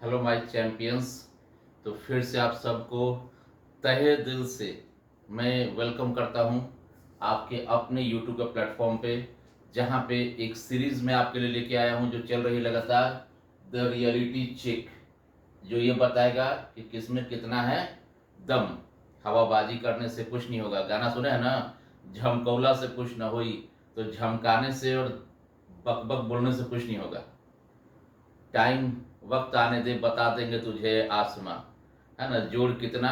Hello my champions. तो फिर से आप सबको तहे दिल से मैं वेलकम करता हूं आपके अपने यूट्यूब के प्लेटफॉर्म पे, जहां पे एक सीरीज में आपके लिए लेके आया हूं जो चल रही लगातार, द रियलिटी चेक, जो ये बताएगा कि किसमें कितना है दम। हवाबाजी करने से कुछ नहीं होगा। गाना सुने है ना, झमकौला से कुछ न होई, तो झमकाने से और बक बक बोलने से कुछ नहीं होगा। टाइम वक्त आने दे, बता देंगे तुझे आसमां, है ना। जोड़ कितना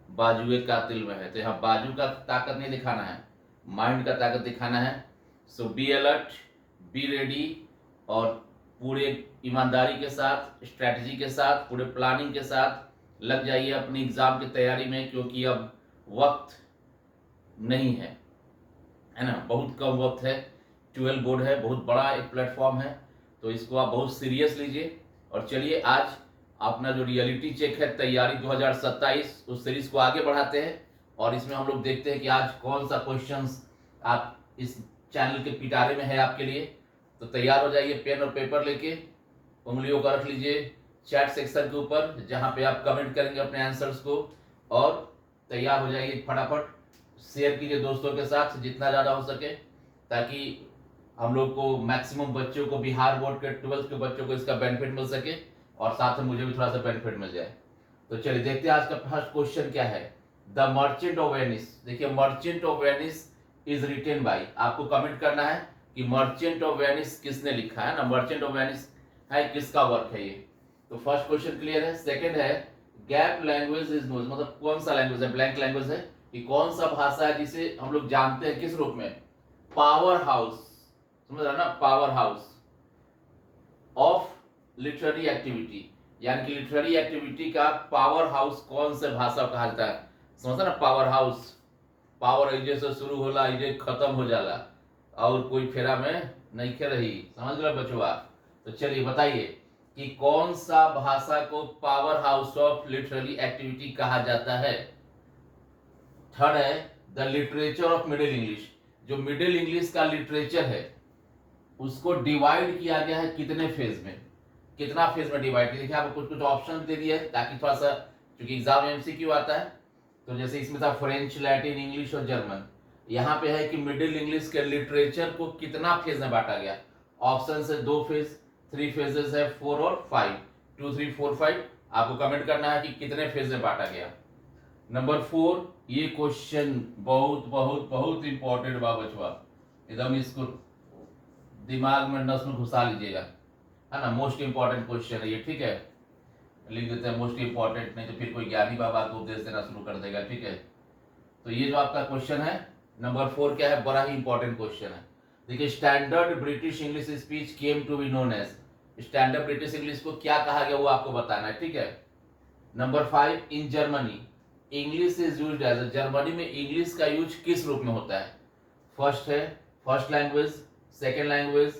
बाजुए कातिल में है, तो यहाँ बाजू का ताकत नहीं दिखाना है, माइंड का ताकत दिखाना है। सो बी अलर्ट, बी रेडी, और पूरे ईमानदारी के साथ, स्ट्रैटेजी के साथ, पूरे प्लानिंग के साथ लग जाइए अपनी एग्जाम की तैयारी में, क्योंकि अब वक्त नहीं है ना, बहुत कम वक्त है। 12 बोर्ड है, बहुत बड़ा एक प्लेटफॉर्म है, तो इसको आप बहुत सीरियस लीजिए। और चलिए आज अपना जो रियलिटी चेक है तैयारी 2027, उस सीरीज को आगे बढ़ाते हैं, और इसमें हम लोग देखते हैं कि आज कौन सा क्वेश्चंस आप इस चैनल के पिटारे में है आपके लिए। तो तैयार हो जाइए, पेन और पेपर लेके उंगलियों का रख लीजिए चैट सेक्शन के ऊपर, जहां पे आप कमेंट करेंगे अपने आंसर्स को, और तैयार हो जाइए फटाफट। शेयर कीजिए दोस्तों के साथ जितना ज़्यादा हो सके, ताकि हम लोग को मैक्सिमम बच्चों को, बिहार बोर्ड के 12th के बच्चों को इसका बेनिफिट मिल सके, और साथ में मुझे भी थोड़ा सा बेनिफिट मिल जाए। तो चलिए देखते हैं आज का फर्स्ट क्वेश्चन क्या है। The merchant of Venice. देखिए, merchant of Venice is written by, आपको कमेंट करना है कि मर्चेंट ऑफ वेनिस किसने लिखा है ना, मर्चेंट ऑफ वेनिस है किसका वर्क है ये। तो फर्स्ट क्वेश्चन क्लियर है। सेकंड है, गैप लैंग्वेज इज नोन, मतलब कौन सा लैंग्वेज है, ब्लैंक लैंग्वेज है कि कौन सा भाषा है जिसे हम लोग जानते हैं किस रूप में, पावर हाउस, समझ रहा ना, power house of literary activity, यानी कि लिटरेरी एक्टिविटी का पावर हाउस कौन से भाषा कहा जाता है। समझता ना, पावर हाउस, पावर एजे से शुरू होला, एजे खत्म हो जाला, और कोई फेरा में नहीं खे रही, समझ रहे बचवा। तो चलिए बताइए कि कौन सा भाषा को power house of literary activity कहा जाता है। थर्ड है, the literature of middle English. जो मिडिल इंग्लिश का लिटरेचर है उसको डिवाइड किया गया है कितने फेज में, कितना फेज में डिवाइड किया। देखिए आपको कुछ कुछ ऑप्शन दे दिए ताकि थोड़ा सा, क्योंकि एग्जाम में एमसीक्यू आता है, तो जैसे इसमें था फ्रेंच, लैटिन, इंग्लिश और जर्मन। यहाँ पे है कि मिडिल इंग्लिश के लिटरेचर को कितना फेज में बांटा गया। ऑप्शन है 2 फेज, 3 फेजेस है, 4 और 5, 2 3 4 5। आपको कमेंट करना है कि कितने फेज में बांटा गया। नंबर 4, ये क्वेश्चन बहुत बहुत बहुत इंपॉर्टेंट बा बचवा, एकदम इसको दिमाग में, नस में घुसा लीजिएगा, है ना। मोस्ट इंपॉर्टेंट क्वेश्चन है ये, ठीक है। लिख देते हैं मोस्ट इंपॉर्टेंट, नहीं तो फिर कोई ज्ञानी बाबा को उपदेश देना शुरू कर देगा, ठीक है। तो ये जो आपका क्वेश्चन है नंबर 4 क्या है, बड़ा ही इंपॉर्टेंट क्वेश्चन है। देखिए, standard British English speech came to be known as, standard British English को क्या कहा गया वो आपको बताना है, ठीक है। Number 5, in Germany English is used as, Germany में इंग्लिश का यूज किस रूप में होता है। फर्स्ट है first language, second language,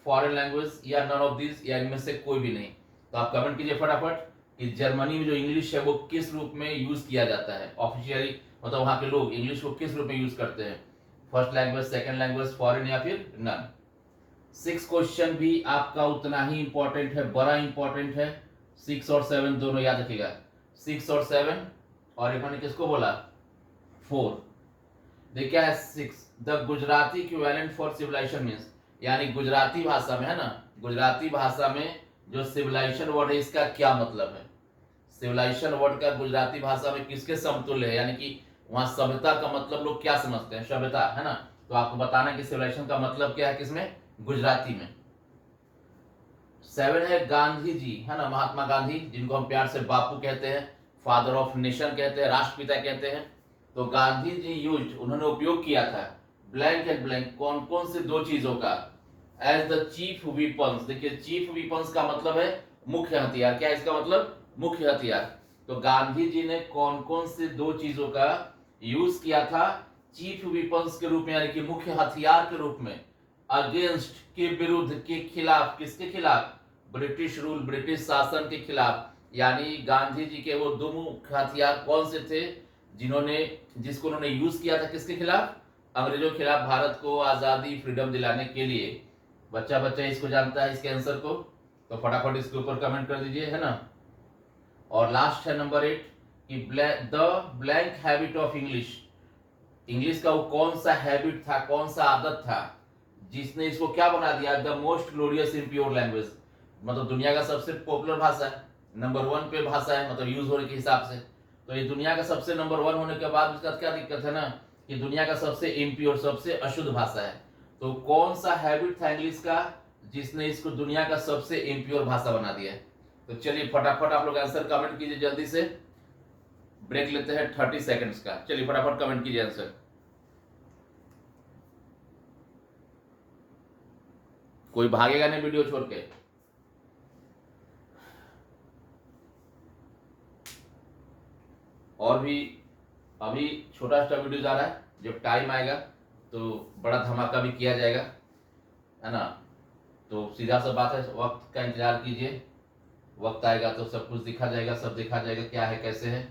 foreign language, या नन ऑफ दिस, या इनमें से कोई भी नहीं। तो आप कमेंट कीजिए फटाफट कि जर्मनी में जो इंग्लिश है वो किस रूप में यूज किया जाता है ऑफिशियली, मतलब वहां के लोग इंग्लिश को किस रूप में यूज करते हैं, first language, second language, foreign, या फिर नन। 6 क्वेश्चन भी आपका उतना ही इंपॉर्टेंट है, बड़ा इंपॉर्टेंट है। 6 और 7 दोनों याद रखिएगा, 6 और 7, और एक मैंने किसको बोला, 4। देखिए क्या है 6, the Gujarati equivalent for civilisation means, यानी गुजराती भाषा में, है ना, गुजराती भाषा में जो सिविलाइजेशन वर्ड है इसका क्या मतलब है। सिविलाइजेशन वर्ड का गुजराती भाषा में किसके समतुल्य है, यानी कि वहां सभ्यता का मतलब लोग क्या समझते हैं, सभ्यता, है ना। तो आपको बताना कि सिविलाइजेशन का मतलब क्या है किसमें, गुजराती में। 7 है गांधी जी, है ना, महात्मा गांधी, जिनको हम प्यार से बापू कहते हैं, फादर ऑफ नेशन कहते हैं, राष्ट्रपिता कहते हैं। तो गांधी जी यूज, उन्होंने उपयोग किया था ब्लैंक एंड ब्लैंक, कौन कौन से 2 चीजों का, एज द चीफ वीपन्स। देखिए, चीफ वीपन्स का मतलब है मुख्य हथियार, क्या है इसका मतलब, मुख्य हथियार। तो गांधी जी ने कौन कौन से 2 चीजों का यूज किया था चीफ वीपन्स के रूप में, यानी कि मुख्य हथियार के रूप में, अगेंस्ट, के विरुद्ध, के खिलाफ, किसके खिलाफ, ब्रिटिश रूल, ब्रिटिश शासन के खिलाफ। यानी गांधी जी के वो 2 मुख्य हथियार कौन से थे जिसको उन्होंने यूज किया था किसके खिलाफ, अंग्रेजों के खिलाफ, भारत को आजादी, फ्रीडम दिलाने के लिए। बच्चा बच्चा इसको जानता है, इसके आंसर को। तो फटाफट इसके ऊपर कमेंट कर दीजिए, है ना। और लास्ट है नंबर 8 कि the blank habit of English. English का वो कौन सा हैबिट था, कौन सा आदत था जिसने इसको क्या बना दिया the most glorious impure language. मतलब दुनिया का सबसे पॉपुलर भाषा है, नंबर 1 पे भाषा है, मतलब यूज होने के हिसाब से। तो ये दुनिया का सबसे नंबर 1 होने के बाद इसका क्या दिक्कत है ना, कि दुनिया का सबसे इम्प्योर, सबसे अशुद्ध भाषा है। तो कौन सा हैबिट था इंग्लिश का जिसने इसको दुनिया का सबसे इम्प्योर भाषा बना दिया है। तो चलिए फटाफट आप लोग आंसर कमेंट कीजिए जल्दी से। ब्रेक लेते हैं 30 सेकंड्स का। चलिए फटाफट कमेंट कीजिए आंसर। कोई भागेगा नहीं वीडियो छोड़ के। और भी अभी छोटा सा वीडियो जा रहा है, जब टाइम आएगा तो बड़ा धमाका भी किया जाएगा, है ना। तो सीधा सा बात है, वक्त का इंतजार कीजिए, वक्त आएगा तो सब कुछ दिखा जाएगा, सब दिखा जाएगा क्या है कैसे है।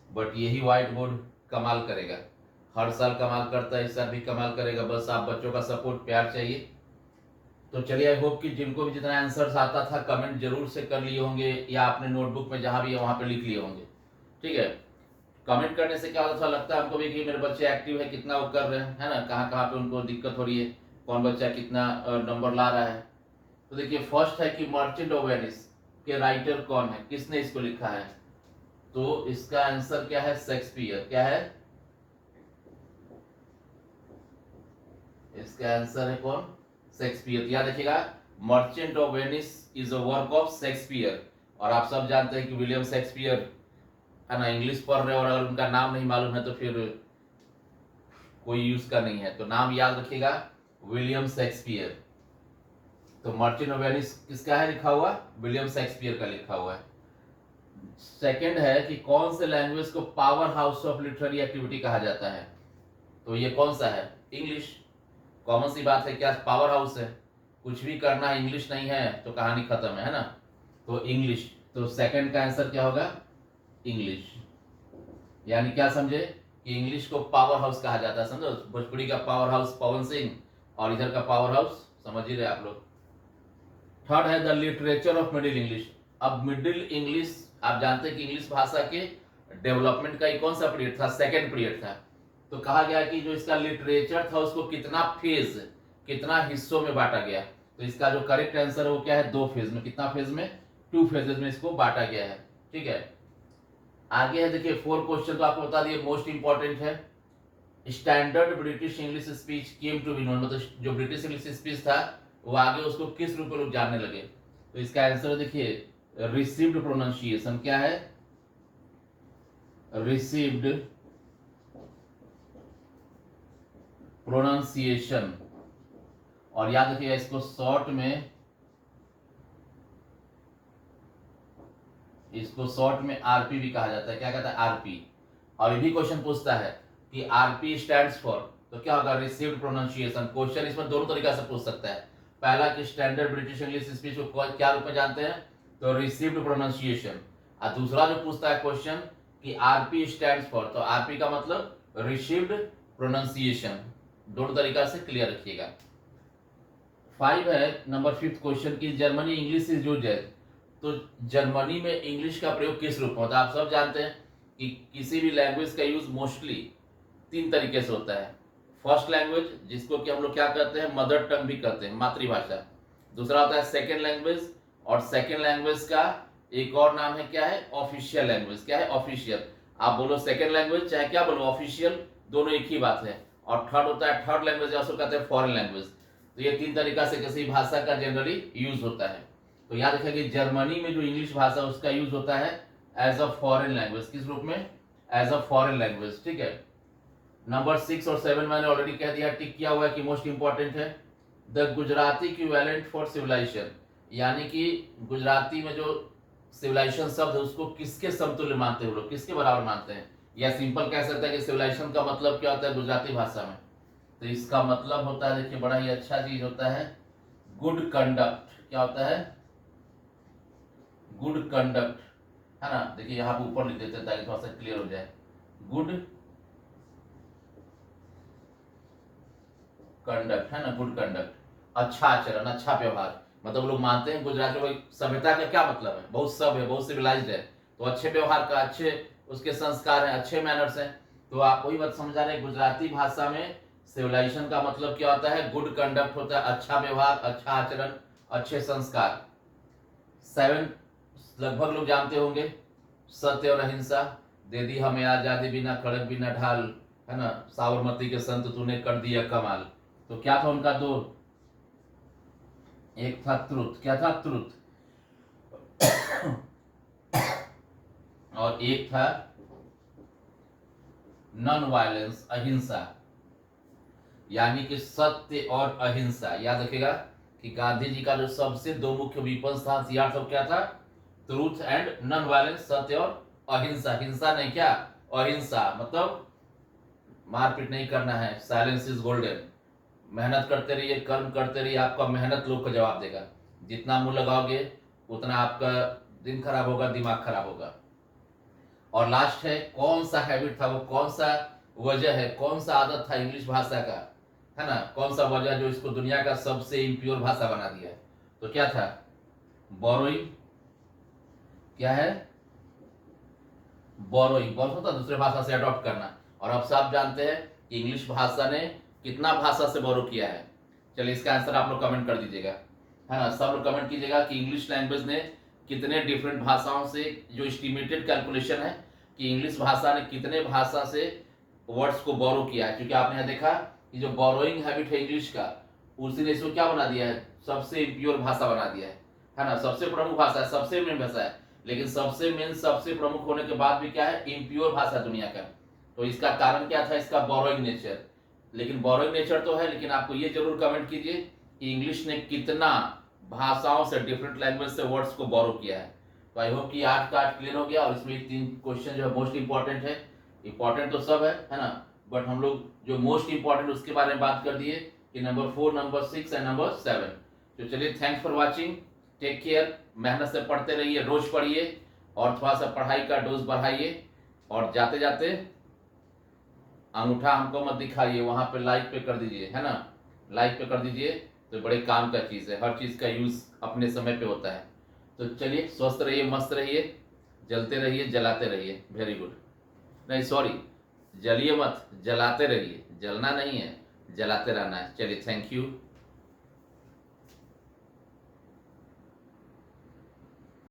बट यही व्हाइट बोर्ड कमाल करेगा, हर साल कमाल करता है, इस साल भी कमाल करेगा। बस आप बच्चों का सपोर्ट, प्यार चाहिए। तो चलिए आई होप कि जिनको भी जितना आंसर्स आता था कमेंट जरूर से कर लिए होंगे, या आपने नोटबुक में जहां भी है वहां पे लिख लिए होंगे। ठीक है, कमेंट करने से क्या होता लगता है हमको भी कि मेरे बच्चे एक्टिव है, कितना वो कर रहे हैं, है ना, कहाँ कहाँ पे उनको दिक्कत हो रही है, कौन बच्चा कितना नंबर ला रहा है। तो देखिए फर्स्ट है कि मर्चेंट ऑफ वेनिस के राइटर कौन है, किसने इसको लिखा है। तो इसका आंसर क्या है, शेक्सपियर। क्या है इसका आंसर, है कौन, शेक्सपियर। याद रखिएगा, merchant of Venice is a work of Shakespeare. और आप सब जानते हैं कि विलियम शेक्सपियर, है ना, इंग्लिश पढ़ रहे हो और अगर उनका नाम नहीं मालूम है तो फिर कोई यूज का नहीं है। तो नाम याद रखिएगा, विलियम शेक्सपियर। तो मर्चेंट ऑफ वेनिस किसका है लिखा हुआ, विलियम शेक्सपियर का लिखा हुआ है। सेकंड है कि कौन से लैंग्वेज को power house of literary activity कहा जाता है। तो ये कौन सा है, इंग्लिश। कॉमन सी बात है, क्या पावर हाउस है, कुछ भी करना इंग्लिश नहीं है तो कहानी खत्म है ना। तो इंग्लिश। तो सेकंड का आंसर क्या होगा, इंग्लिश। यानी क्या समझे कि इंग्लिश को पावर हाउस कहा जाता है, समझो। भोजपुरी का पावर हाउस पवन सिंह, और इधर का पावर हाउस समझ ही रहे आप लोग। थर्ड है the literature of middle English. अब मिडिल इंग्लिश, आप जानते हैं कि इंग्लिश भाषा के डेवलपमेंट का कौन सा पीरियड था, सेकेंड पीरियड था। तो कहा गया कि जो इसका लिटरेचर था उसको कितना फेज, कितना हिस्सों में बांटा गया। तो इसका जो करेक्ट आंसर है वो क्या है, 2 फेज में। कितना फेज में, 2 फेजेज में इसको बांटा गया है। ठीक है, आगे है देखिए 4 क्वेश्चन तो आपको बता दिए, मोस्ट इंपॉर्टेंट है। Standard British English speech came to be known, मतलब जो ब्रिटिश इंग्लिश स्पीच था वो आगे उसको किस रूप में लोग जानने लगे। तो इसका आंसर देखिए, रिसीव्ड प्रोनाउंसिएशन। क्या है, रिसीव्ड प्रोनाउंसिएशन। और याद रखिएगा इसको शॉर्ट में, इसको शॉर्ट में आरपी भी कहा जाता है। क्या कहता है, आरपी। और ये भी क्वेश्चन पूछता है कि आरपी स्टैंड्स फॉर, तो क्या होगा, रिसीव्ड प्रोनाउंसिएशन। क्वेश्चन इसमें दोनों तरीका से पूछ सकता है। पहला कि स्टैंडर्ड ब्रिटिश इंग्लिश स्पीच को क्या रूप में जानते हैं, तो रिसीव्ड प्रोनाउंसिएशन। और दूसरा जो पूछता है क्वेश्चन कि आरपी स्टैंड्स फॉर, तो आरपी का मतलब रिसीव्ड प्रोनाउंसिएशन। दोनों तरीका से क्लियर रखिएगा। 5 है नंबर 5th क्वेश्चन की जर्मनी इंग्लिश इज यूज्ड। तो जर्मनी में इंग्लिश का प्रयोग किस रूप में होता है। आप सब जानते हैं कि किसी भी लैंग्वेज का यूज मोस्टली 3 तरीके से होता है। फर्स्ट लैंग्वेज, जिसको कि हम लोग क्या कहते हैं, मदर टंग भी कहते हैं, मातृभाषा। दूसरा होता है सेकेंड लैंग्वेज, और सेकेंड लैंग्वेज का एक और नाम है, क्या है, ऑफिशियल लैंग्वेज। क्या है, ऑफिशियल। आप बोलो सेकेंड लैंग्वेज चाहे क्या बोलो, ऑफिशियल, दोनों एक ही बात है। और थर्ड होता है, थर्ड लैंग्वेज उसको कहते हैं फॉरेन लैंग्वेज। तो ये 3 तरीका से किसी भाषा का जनरली यूज होता है। तो याद रखिए कि जर्मनी में जो इंग्लिश भाषा उसका यूज होता है एज अ फॉरेन लैंग्वेज। किस रूप में, एज अ फॉरेन लैंग्वेज। ठीक है, नंबर 6 और 7 मैंने ऑलरेडी कह दिया, टिक किया हुआ है कि मोस्ट इंपॉर्टेंट है। The Gujarati equivalent for civilisation, यानी कि गुजराती में जो सिविलाइजेशन शब्द है उसको किसके समतुल्य मानते हैं वो लोग, किसके बराबर मानते हैं। या सिंपल कह सकते हैं कि सिविलाइजेशन का मतलब क्या होता है गुजराती भाषा में। तो इसका मतलब होता है, देखिए बड़ा ही अच्छा चीज होता है, गुड कंडक्ट। क्या होता है, गुड कंडक्ट, है ना। देखिए यहाँ पे ऊपर लिख देते हैं ताकि थोड़ा सा क्लियर हो जाए। गुड कंडक्ट, है ना, गुड कंडक्ट, अच्छा आचरण, अच्छा व्यवहार। मतलब लोग मानते हैं गुजराती में सभ्यता का क्या मतलब है, बहुत सब है, बहुत सिविलाइज्ड है, तो अच्छे व्यवहार का, अच्छे उसके संस्कार हैं, अच्छे मैनर्स हैं। तो आप वही बात समझा रहे हैं, गुजराती भाषा में सिविलाइजेशन का मतलब क्या होता है, गुड कंडक्ट होता है, अच्छा व्यवहार, अच्छा आचरण, अच्छे संस्कार। 7 लगभग लोग जानते होंगे, सत्य और अहिंसा। दे दी हमें आजादी बिना खड़क बिना ढाल, है ना, साबरमती के संत तूने कर दिया कमाल। तो क्या था उनका दो, एक था ट्रुथ, क्या था ट्रुथ, और एक था नॉन वायलेंस, अहिंसा, यानी कि सत्य और अहिंसा। याद रखेगा कि गांधी जी का जो सबसे दो मुख्य विपक्ष था, हथियार सब क्या था, ट्रूथ एंड नॉन वायलेंस, सत्य और अहिंसा। हिंसा नहीं, क्या, अहिंसा, मतलब मारपीट नहीं करना है, साइलेंस इज गोल्डन। मेहनत करते रहिए, कर्म करते रहिए, आपका मेहनत लोग को जवाब देगा। जितना मुंह लगाओगे उतना आपका दिन खराब होगा, दिमाग खराब होगा। और लास्ट है, कौन सा हैबिट था वो, कौन सा वजह है, कौन सा आदत था इंग्लिश भाषा का, है ना, कौन सा वजह जो इसको दुनिया का सबसे इम्प्योर भाषा बना दिया है। तो क्या था, बोरोइंग, क्या है, बोरोइंग, बोरो होता दूसरे भाषा से अडॉप्ट करना। और अब सब जानते हैं कि इंग्लिश भाषा ने कितना भाषा से बोरो किया है। चलिए इसका आंसर आप लोग कमेंट कर दीजिएगा, है ना, सब लोग कमेंट कीजिएगा कि इंग्लिश लैंग्वेज ने कितने डिफरेंट भाषाओं से, जो एस्टिमेटेड कैलकुलेशन है कि इंग्लिश भाषा ने कितने भाषा से वर्ड्स को बोरो किया है। क्योंकि आपने यहाँ देखा कि जो बोरोइंग हैबिट है इंग्लिश का, उसी ने इसको क्या बना दिया है, सबसे प्योर भाषा बना दिया है ना, सबसे प्रमुख भाषा है, सबसे मेन भाषा है। लेकिन सबसे मेन, सबसे प्रमुख होने के बाद भी क्या है, इम्प्योर भाषा दुनिया का। तो इसका कारण क्या था, इसका बोरोइंग नेचर। लेकिन बोरोइंग नेचर तो है, लेकिन आपको ये जरूर कमेंट कीजिए कि इंग्लिश ने कितना भाषाओं से, डिफरेंट लैंग्वेज से वर्ड्स को बोरो किया है। तो आई होप कि 8 का 8 क्लियर हो गया। और इसमें 3 क्वेश्चन जो है मोस्ट इंपॉर्टेंट है, इंपॉर्टेंट तो सब है ना, बट हम लोग जो मोस्ट इंपॉर्टेंट उसके बारे में बात कर दिए कि नंबर 4, नंबर 6 एंड नंबर 7। तो चलिए, thanks for watching, take care, मेहनत से पढ़ते रहिए, रोज पढ़िए और थोड़ा सा पढ़ाई का डोज बढ़ाइए। और जाते जाते अंगूठा हमको मत दिखाइए, वहां पे लाइक पे कर दीजिए, है ना, लाइक पे कर दीजिए। तो बड़े काम का चीज है, हर चीज का यूज अपने समय पे होता है। तो चलिए, स्वस्थ रहिए, मस्त रहिए, जलते रहिए, जलाते रहिए। वेरी गुड, नहीं सॉरी, जलिए मत, जलाते रहिए, जलना नहीं है, जलाते रहना है। चलिए, थैंक यू।